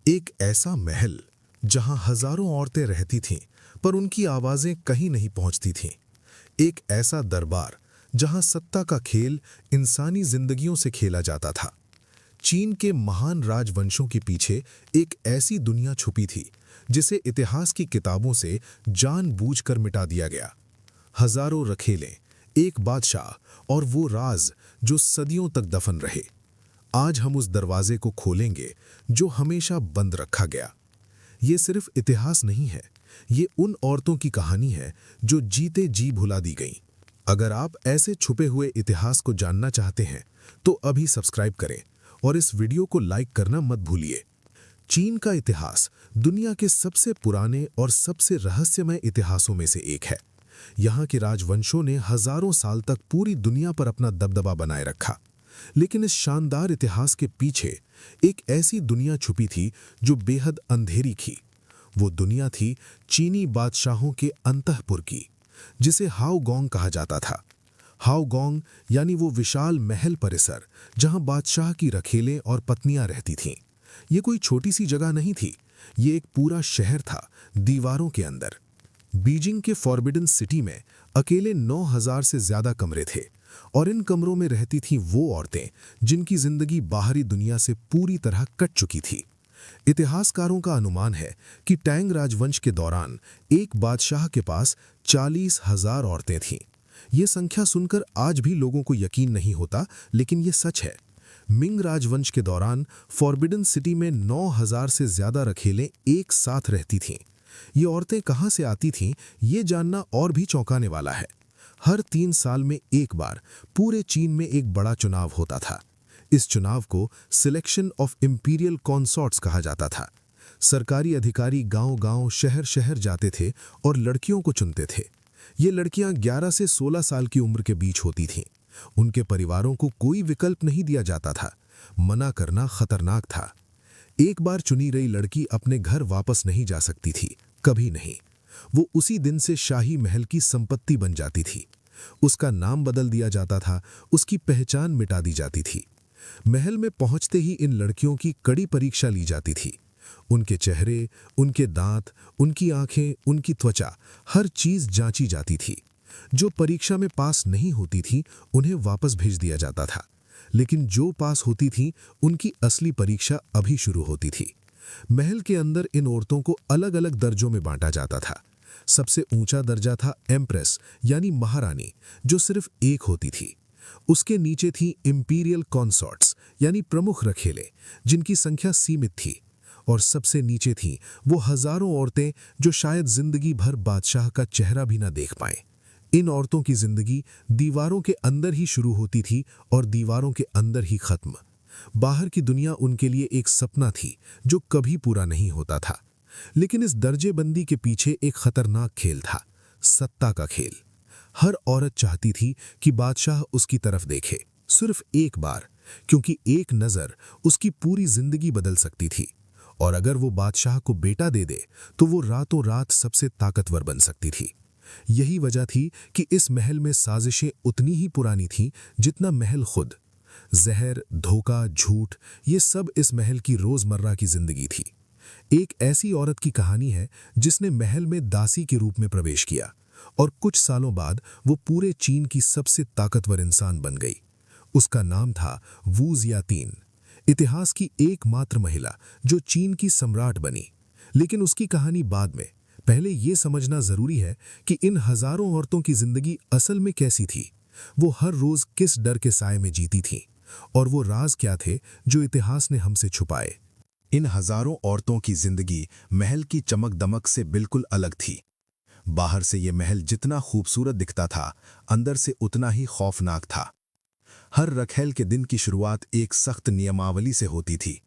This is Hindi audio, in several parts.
एक ऐसा महल जहां हजारों औरतें रहती थीं, पर उनकी आवाजें कहीं नहीं पहुंचती थीं। एक ऐसा दरबार जहां सत्ता का खेल इंसानी जिंदगियों से खेला जाता था। चीन के महान राजवंशों के पीछे एक ऐसी दुनिया छुपी थी जिसे इतिहास की किताबों से जानबूझकर मिटा दिया गया। हजारों रखेले, एक बादशाह और वो राज जो सदियों तक दफन रहे। आज हम उस दरवाजे को खोलेंगे जो हमेशा बंद रखा गया। ये सिर्फ इतिहास नहीं है, ये उन औरतों की कहानी है जो जीते जी भुला दी गईं। अगर आप ऐसे छुपे हुए इतिहास को जानना चाहते हैं तो अभी सब्सक्राइब करें और इस वीडियो को लाइक करना मत भूलिए। चीन का इतिहास दुनिया के सबसे पुराने और सबसे रहस्यमय इतिहासों में से एक है। यहाँ के राजवंशों ने हजारों साल तक पूरी दुनिया पर अपना दबदबा बनाए रखा। लेकिन इस शानदार इतिहास के पीछे एक ऐसी दुनिया छुपी थी जो बेहद अंधेरी थी। वो दुनिया थी चीनी बादशाहों के अंतःपुर की, जिसे हाओगोंग कहा जाता था। हाओगोंग यानी वो विशाल महल परिसर जहां बादशाह की रखेलें और पत्नियां रहती थीं। ये कोई छोटी सी जगह नहीं थी, ये एक पूरा शहर था, दीवारों के अंदर। बीजिंग के फॉरबिडन सिटी में अकेले 9,000 से ज्यादा कमरे थे और इन कमरों में रहती थीं वो औरतें जिनकी जिंदगी बाहरी दुनिया से पूरी तरह कट चुकी थी। इतिहासकारों का अनुमान है कि टैंग राजवंश के दौरान एक बादशाह के पास 40,000 औरतें थीं। ये संख्या सुनकर आज भी लोगों को यकीन नहीं होता, लेकिन ये सच है। मिंग राजवंश के दौरान फॉरबिडन सिटी में 9,000 से ज्यादा रखेलें एक साथ रहती थीं। ये औरतें कहाँ से आती थीं, ये जानना और भी चौंकाने वाला है। हर 3 साल में एक बार पूरे चीन में एक बड़ा चुनाव होता था। इस चुनाव को सिलेक्शन ऑफ इंपीरियल कॉन्सॉर्ट्स कहा जाता था। सरकारी अधिकारी गांव-गांव, शहर-शहर जाते थे और लड़कियों को चुनते थे। ये लड़कियां 11 से 16 साल की उम्र के बीच होती थीं। उनके परिवारों को कोई विकल्प नहीं दिया जाता था। मना करना खतरनाक था। एक बार चुनी गई लड़की अपने घर वापस नहीं जा सकती थी, कभी नहीं। वो उसी दिन से शाही महल की संपत्ति बन जाती थी। उसका नाम बदल दिया जाता था, उसकी पहचान मिटा दी जाती थी। महल में पहुंचते ही इन लड़कियों की कड़ी परीक्षा ली जाती थी। उनके चेहरे, उनके दांत, उनकी आंखें, उनकी त्वचा, हर चीज जांची जाती थी। जो परीक्षा में पास नहीं होती थी उन्हें वापस भेज दिया जाता था, लेकिन जो पास होती थी उनकी असली परीक्षा अभी शुरू होती थी। महल के अंदर इन औरतों को अलग अलग दर्जों में बांटा जाता था। सबसे ऊंचा दर्जा था एम्प्रेस यानी महारानी, जो सिर्फ एक होती थी। उसके नीचे थी इंपीरियल कॉन्सॉर्ट्स यानी प्रमुख रखेले, जिनकी संख्या सीमित थी। और सबसे नीचे थीं वो हजारों औरतें जो शायद जिंदगी भर बादशाह का चेहरा भी न देख पाएं। इन औरतों की जिंदगी दीवारों के अंदर ही शुरू होती थी और दीवारों के अंदर ही खत्म। बाहर की दुनिया उनके लिए एक सपना थी जो कभी पूरा नहीं होता था। लेकिन इस दर्जेबंदी के पीछे एक खतरनाक खेल था, सत्ता का खेल। हर औरत चाहती थी कि बादशाह उसकी तरफ देखे, सिर्फ एक बार, क्योंकि एक नजर उसकी पूरी जिंदगी बदल सकती थी। और अगर वो बादशाह को बेटा दे दे तो वो रातों रात सबसे ताकतवर बन सकती थी। यही वजह थी कि इस महल में साजिशें उतनी ही पुरानी थीं जितना महल खुद। जहर, धोखा, झूठ, ये सब इस महल की रोजमर्रा की जिंदगी थी। एक ऐसी औरत की कहानी है जिसने महल में दासी के रूप में प्रवेश किया और कुछ सालों बाद वो पूरे चीन की सबसे ताकतवर इंसान बन गई। उसका नाम था वू जियातिन, इतिहास की एकमात्र महिला जो चीन की सम्राट बनी। लेकिन उसकी कहानी बाद में। पहले ये समझना जरूरी है कि इन हजारों औरतों की जिंदगी असल में कैसी थी। वो हर रोज किस डर के साए में जीती थीं, और वो राज क्या थे जो इतिहास ने हमसे छुपाए। इन हजारों औरतों की जिंदगी महल की चमक दमक से बिल्कुल अलग थी। बाहर से ये महल जितना खूबसूरत दिखता था, अंदर से उतना ही खौफनाक था। हर रखेल के दिन की शुरुआत एक सख्त नियमावली से होती थी।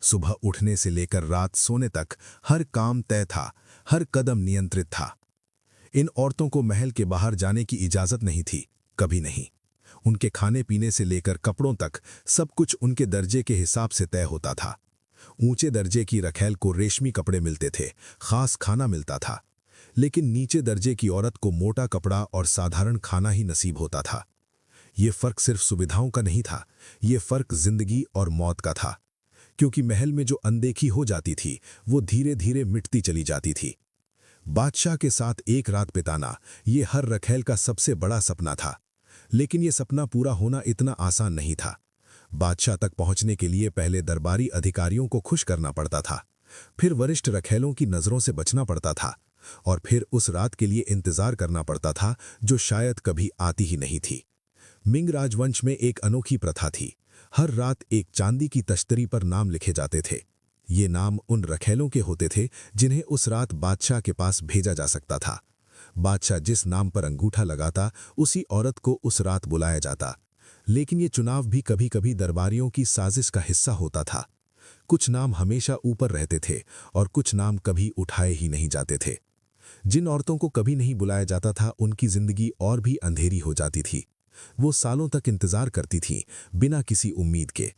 सुबह उठने से लेकर रात सोने तक हर काम तय था, हर कदम नियंत्रित था। इन औरतों को महल के बाहर जाने की इजाजत नहीं थी, कभी नहीं। उनके खाने पीने से लेकर कपड़ों तक सब कुछ उनके दर्जे के हिसाब से तय होता था। ऊंचे दर्जे की रखेल को रेशमी कपड़े मिलते थे, खास खाना मिलता था। लेकिन नीचे दर्जे की औरत को मोटा कपड़ा और साधारण खाना ही नसीब होता था। ये फर्क सिर्फ सुविधाओं का नहीं था, ये फर्क जिंदगी और मौत का था। क्योंकि महल में जो अनदेखी हो जाती थी वो धीरे धीरे मिटती चली जाती थी। बादशाह के साथ एक रात बिताना ये हर रखैल का सबसे बड़ा सपना था, लेकिन ये सपना पूरा होना इतना आसान नहीं था। बादशाह तक पहुंचने के लिए पहले दरबारी अधिकारियों को खुश करना पड़ता था, फिर वरिष्ठ रखैलों की नज़रों से बचना पड़ता था, और फिर उस रात के लिए इंतजार करना पड़ता था जो शायद कभी आती ही नहीं थी। मिंग राजवंश में एक अनोखी प्रथा थी। हर रात एक चांदी की तश्तरी पर नाम लिखे जाते थे। ये नाम उन रखैलों के होते थे जिन्हें उस रात बादशाह के पास भेजा जा सकता था। बादशाह जिस नाम पर अंगूठा लगाता उसी औरत को उस रात बुलाया जाता। लेकिन ये चुनाव भी कभी कभी दरबारियों की साजिश का हिस्सा होता था। कुछ नाम हमेशा ऊपर रहते थे और कुछ नाम कभी उठाए ही नहीं जाते थे। जिन औरतों को कभी नहीं बुलाया जाता था उनकी जिंदगी और भी अंधेरी हो जाती थी। वो सालों तक इंतजार करती थीं, बिना किसी उम्मीद के।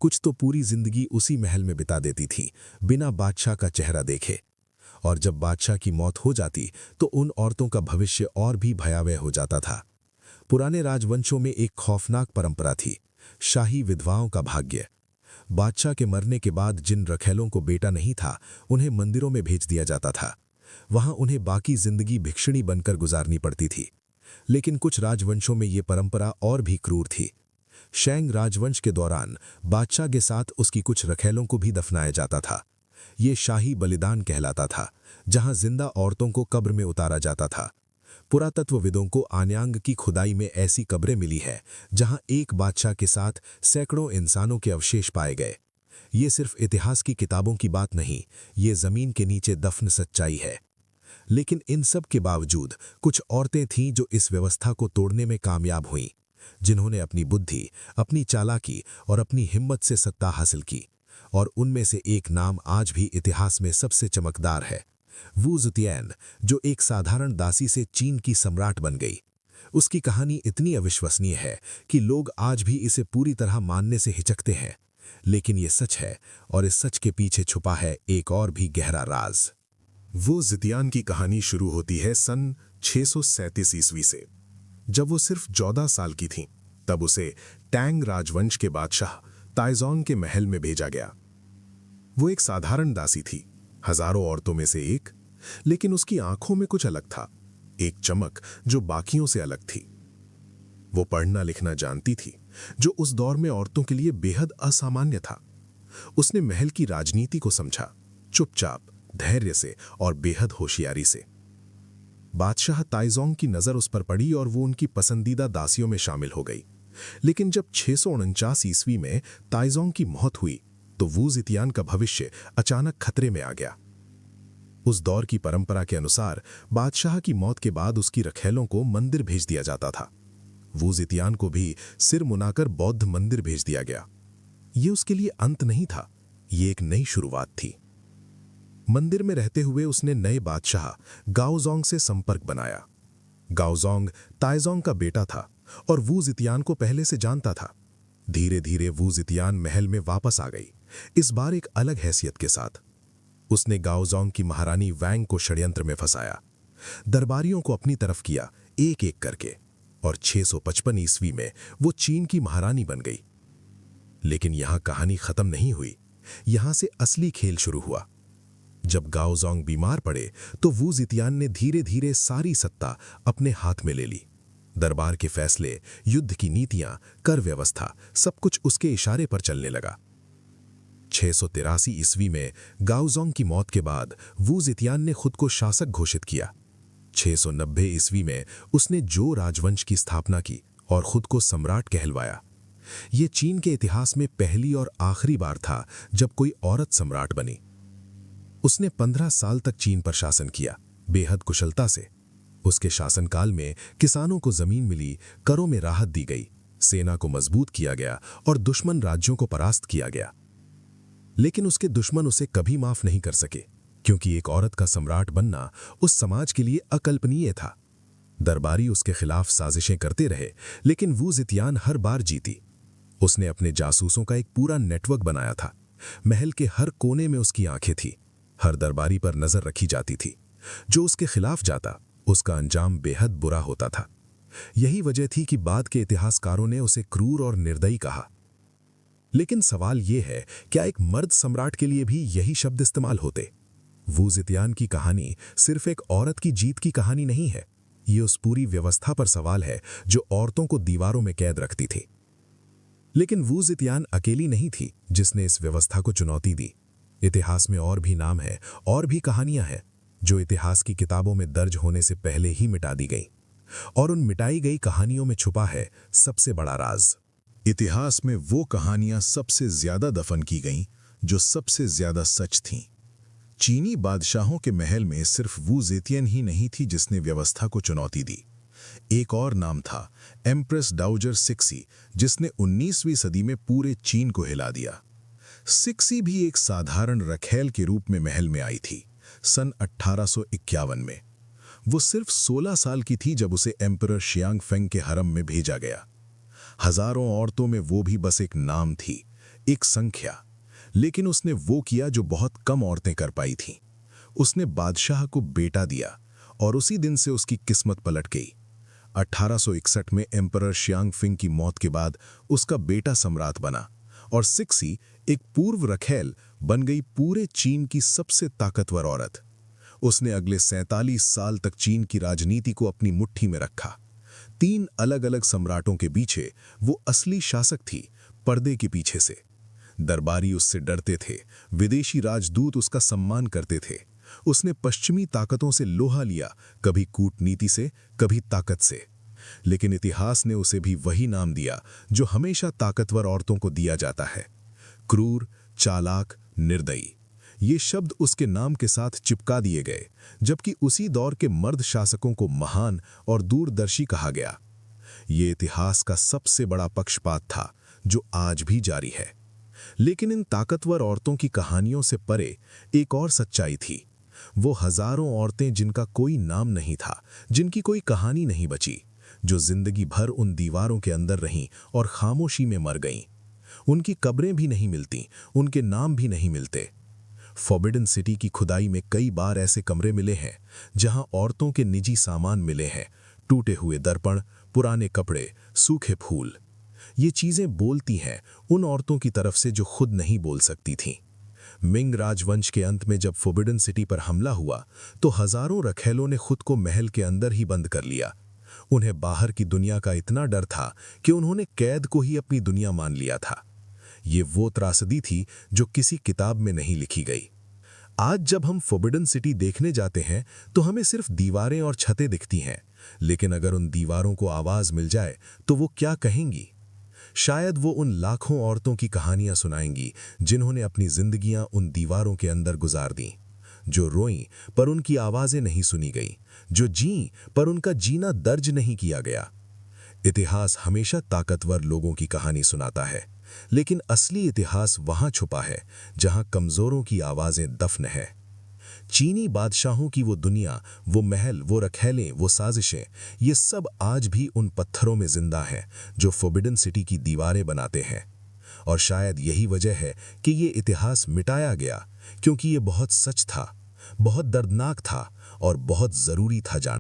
कुछ तो पूरी जिंदगी उसी महल में बिता देती थीं, बिना बादशाह का चेहरा देखे। और जब बादशाह की मौत हो जाती तो उन औरतों का भविष्य और भी भयावह हो जाता था। पुराने राजवंशों में एक खौफनाक परंपरा थी, शाही विधवाओं का भाग्य। बादशाह के मरने के बाद जिन रखैलों को बेटा नहीं था उन्हें मंदिरों में भेज दिया जाता था। वहां उन्हें बाकी जिंदगी भिक्षुणी बनकर गुजारनी पड़ती थी। लेकिन कुछ राजवंशों में ये परंपरा और भी क्रूर थी। शैंग राजवंश के दौरान बादशाह के साथ उसकी कुछ रखैलों को भी दफनाया जाता था। ये शाही बलिदान कहलाता था, जहां जिंदा औरतों को कब्र में उतारा जाता था। पुरातत्वविदों को आन्यांग की खुदाई में ऐसी कब्रें मिली है जहां एक बादशाह के साथ सैकड़ों इंसानों के अवशेष पाए गए। ये सिर्फ इतिहास की किताबों की बात नहीं, ये जमीन के नीचे दफन सच्चाई है। लेकिन इन सब के बावजूद कुछ औरतें थीं जो इस व्यवस्था को तोड़ने में कामयाब हुईं, जिन्होंने अपनी बुद्धि, अपनी चालाकी और अपनी हिम्मत से सत्ता हासिल की। और उनमें से एक नाम आज भी इतिहास में सबसे चमकदार है, वू ज़ितियान, जो एक साधारण दासी से चीन की सम्राट बन गई। उसकी कहानी इतनी अविश्वसनीय है कि लोग आज भी इसे पूरी तरह मानने से हिचकते हैं, लेकिन ये सच है, और इस सच के पीछे छुपा है एक और भी गहरा राज। वो ज़ितियान की कहानी शुरू होती है सन 637 ईस्वी से। जब वो सिर्फ 14 साल की थीं, तब उसे टैंग राजवंश के बादशाह ताइज़ोंग के महल में भेजा गया। वो एक साधारण दासी थी, हजारों औरतों में से एक, लेकिन उसकी आंखों में कुछ अलग था, एक चमक जो बाकियों से अलग थी। वो पढ़ना लिखना जानती थी, जो उस दौर में औरतों के लिए बेहद असामान्य था। उसने महल की राजनीति को समझा, चुपचाप, धैर्य से और बेहद होशियारी से। बादशाह ताइज़ोंग की नजर उस पर पड़ी और वो उनकी पसंदीदा दासियों में शामिल हो गई। लेकिन जब 649 ईस्वी में ताइज़ोंग की मौत हुई तो वू ज़ितियान का भविष्य अचानक खतरे में आ गया। उस दौर की परंपरा के अनुसार बादशाह की मौत के बाद उसकी रखैलों को मंदिर भेज दिया जाता था। वू ज़ितियान को भी सिर मुनाकर बौद्ध मंदिर भेज दिया गया। ये उसके लिए अंत नहीं था, ये एक नई शुरुआत थी। मंदिर में रहते हुए उसने नए बादशाह गाओजोंग से संपर्क बनाया। गाओजोंग ताइज़ोंग का बेटा था और वू ज़ितियान को पहले से जानता था। धीरे धीरे वू ज़ितियान महल में वापस आ गई, इस बार एक अलग हैसियत के साथ। उसने गाओजोंग की महारानी वैंग को षड्यंत्र में फंसाया, दरबारियों को अपनी तरफ किया एक एक करके, और 655 ईस्वी में वो चीन की महारानी बन गई। लेकिन यहां कहानी खत्म नहीं हुई, यहां से असली खेल शुरू हुआ। जब गाओजोंग बीमार पड़े तो वू ज़ितियान ने धीरे धीरे सारी सत्ता अपने हाथ में ले ली। दरबार के फैसले, युद्ध की नीतियां, कर व्यवस्था, सब कुछ उसके इशारे पर चलने लगा। 683 ईस्वी में गाओजोंग की मौत के बाद वू ज़ितियान ने खुद को शासक घोषित किया। 690 ईस्वी में उसने जो राजवंश की स्थापना की और खुद को सम्राट कहलवाया। ये चीन के इतिहास में पहली और आखिरी बार था जब कोई औरत सम्राट बनी। उसने 15 साल तक चीन पर शासन किया, बेहद कुशलता से। उसके शासनकाल में किसानों को जमीन मिली, करों में राहत दी गई, सेना को मजबूत किया गया और दुश्मन राज्यों को परास्त किया गया। लेकिन उसके दुश्मन उसे कभी माफ नहीं कर सके, क्योंकि एक औरत का सम्राट बनना उस समाज के लिए अकल्पनीय था। दरबारी उसके खिलाफ साजिशें करते रहे, लेकिन वू ज़ितियान हर बार जीती। उसने अपने जासूसों का एक पूरा नेटवर्क बनाया था। महल के हर कोने में उसकी आंखें थी, हर दरबारी पर नजर रखी जाती थी। जो उसके खिलाफ जाता उसका अंजाम बेहद बुरा होता था। यही वजह थी कि बाद के इतिहासकारों ने उसे क्रूर और निर्दयी कहा। लेकिन सवाल ये है, क्या एक मर्द सम्राट के लिए भी यही शब्द इस्तेमाल होते? वू ज़ितियान की कहानी सिर्फ एक औरत की जीत की कहानी नहीं है। ये उस पूरी व्यवस्था पर सवाल है जो औरतों को दीवारों में कैद रखती थी। लेकिन वू ज़ितियान अकेली नहीं थी जिसने इस व्यवस्था को चुनौती दी। इतिहास में और भी नाम हैं, और भी कहानियां हैं जो इतिहास की किताबों में दर्ज होने से पहले ही मिटा दी गई। और उन मिटाई गई कहानियों में छुपा है सबसे बड़ा राज। इतिहास में वो कहानियां सबसे ज्यादा दफन की गईं जो सबसे ज्यादा सच थीं। चीनी बादशाहों के महल में सिर्फ वू ज़ितियान ही नहीं थी जिसने व्यवस्था को चुनौती दी। एक और नाम था एम्प्रेस डाउजर सिक्सी, जिसने 19वीं सदी में पूरे चीन को हिला दिया। सिक्सी भी एक साधारण रखैल के रूप में महल में आई थी सन 1851 में। वो सिर्फ 16 साल की थी जब उसे एम्परर शियांग फेंग के हरम में भेजा गया। हजारों औरतों में वो भी बस एक नाम थी, एक संख्या। लेकिन उसने वो किया जो बहुत कम औरतें कर पाई थीं। उसने बादशाह को बेटा दिया और उसी दिन से उसकी किस्मत पलट गई। 1861 में एम्परर शियांग फेंग की मौत के बाद उसका बेटा सम्राट बना और सिक्सी एक पूर्व रखैल बन गई पूरे चीन की सबसे ताकतवर औरत। उसने अगले 47 साल तक चीन की राजनीति को अपनी मुट्ठी में रखा। 3 अलग-अलग सम्राटों के पीछे वो असली शासक थी, पर्दे के पीछे से। दरबारी उससे डरते थे, विदेशी राजदूत उसका सम्मान करते थे। उसने पश्चिमी ताकतों से लोहा लिया, कभी कूटनीति से, कभी ताकत से। लेकिन इतिहास ने उसे भी वही नाम दिया जो हमेशा ताकतवर औरतों को दिया जाता है, क्रूर, चालाक, निर्दयी। ये शब्द उसके नाम के साथ चिपका दिए गए, जबकि उसी दौर के मर्द शासकों को महान और दूरदर्शी कहा गया। ये इतिहास का सबसे बड़ा पक्षपात था जो आज भी जारी है। लेकिन इन ताकतवर औरतों की कहानियों से परे एक और सच्चाई थी। वो हजारों औरतें जिनका कोई नाम नहीं था, जिनकी कोई कहानी नहीं बची, जो जिंदगी भर उन दीवारों के अंदर रहीं और खामोशी में मर गईं। उनकी कब्रें भी नहीं मिलती, उनके नाम भी नहीं मिलते। फॉरबिडन सिटी की खुदाई में कई बार ऐसे कमरे मिले हैं जहां औरतों के निजी सामान मिले हैं, टूटे हुए दर्पण, पुराने कपड़े, सूखे फूल। ये चीजें बोलती हैं उन औरतों की तरफ से जो खुद नहीं बोल सकती थीं। मिंग राजवंश के अंत में जब फॉरबिडन सिटी पर हमला हुआ तो हजारों रखैलों ने खुद को महल के अंदर ही बंद कर लिया। उन्हें बाहर की दुनिया का इतना डर था कि उन्होंने कैद को ही अपनी दुनिया मान लिया था। ये वो त्रासदी थी जो किसी किताब में नहीं लिखी गई। आज जब हम फॉरबिडन सिटी देखने जाते हैं तो हमें सिर्फ दीवारें और छतें दिखती हैं, लेकिन अगर उन दीवारों को आवाज मिल जाए तो वो क्या कहेंगी? शायद वो उन लाखों औरतों की कहानियां सुनाएंगी जिन्होंने अपनी जिंदगियां उन दीवारों के अंदर गुजार दी, जो रोईं पर उनकी आवाजें नहीं सुनी गई, जो जीं पर उनका जीना दर्ज नहीं किया गया। इतिहास हमेशा ताकतवर लोगों की कहानी सुनाता है, लेकिन असली इतिहास वहां छुपा है जहां कमजोरों की आवाजें दफन है। चीनी बादशाहों की वो दुनिया, वो महल, वो रखैलें, वो साजिशें, ये सब आज भी उन पत्थरों में जिंदा हैं जो फॉरबिडन सिटी की दीवारें बनाते हैं। और शायद यही वजह है कि ये इतिहास मिटाया गया, क्योंकि ये बहुत सच था, बहुत दर्दनाक था और बहुत जरूरी था जानना।